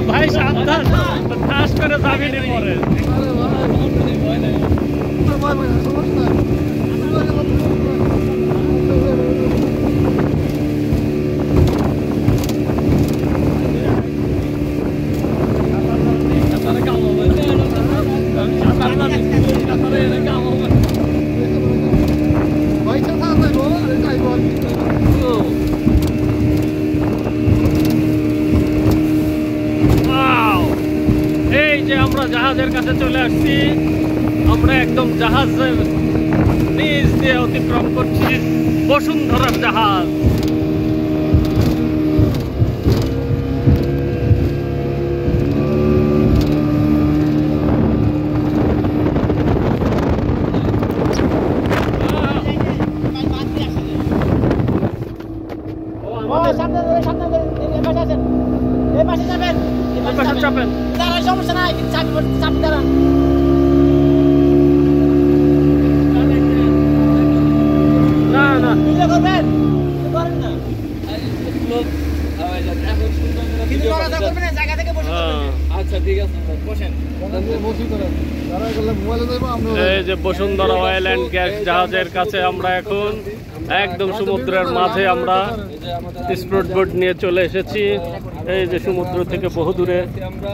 ভাই সাবধান, ঠাস করে যাবিনি পরে। এই যে আমরা জাহাজের কাছে চলে আসছি, আমরা একদম জাহাজের নিচ দিয়ে অতিক্রম করছি বসুন্ধরার জাহাজ। চাপেন, সমস্যা নাই, চাপি দাঁড়ান। না না করবেন করেন না, জায়গা থেকে বসে। আচ্ছা ঠিক আছে, বসেন। এই যে বসুন্ধরা অয়েল অ্যান্ড গ্যাস জাহাজের কাছে আমরা এখন একদম সমুদ্রের মাঝে আমরা স্পিড বোট নিয়ে চলে এসেছি। এই যে সমুদ্র থেকে বহু দূরে আমরা,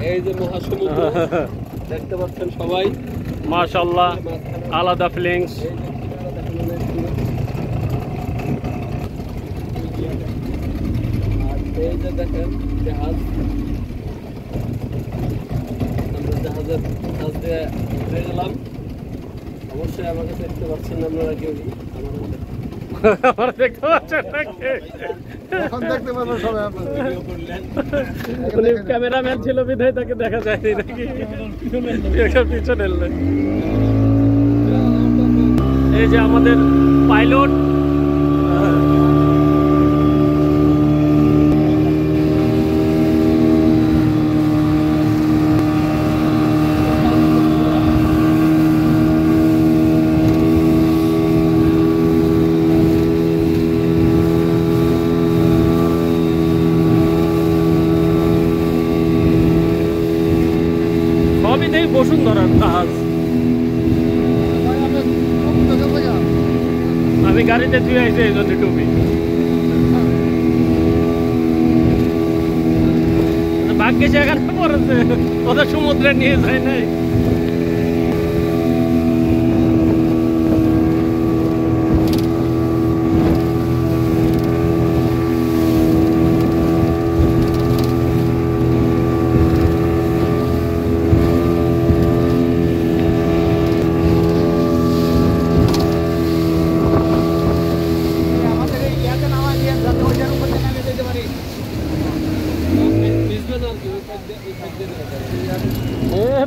এই যে মহাসমুদ্র দেখতে পাচ্ছেন সবাই, মাশাআল্লাহ, আলাদা ফিলিংস। আর এই যে দেখেন জাহাজ, আমরা জাহাজের কাছ দিয়ে ঘুরে গেলাম। অবশ্যই আমাকে দেখতে পাচ্ছেন আপনারা কেউ, আমার দেখতে পাচ্ছেন নাকি? উনি ক্যামেরাম্যান ছিল বিধায় তাকে দেখা যায়নি নাকি? পিছনে এই যে আমাদের পাইলট, সবই দেখি বসুন্ধরার জাহাজ। আমি গাড়িতে ধুয়ে আইছি এই জন্য টুপি। ভাগ্যে সেখানে পড়েছে, ওদের সমুদ্রে নিয়ে যায় নাই।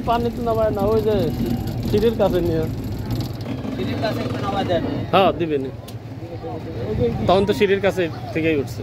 পানিতে নামায় না, ওই যে সিঁড়ির কাছে নিয়ে। হ্যাঁ দিবেন, তখন তো সিঁড়ির কাছে থেকেই উঠছে।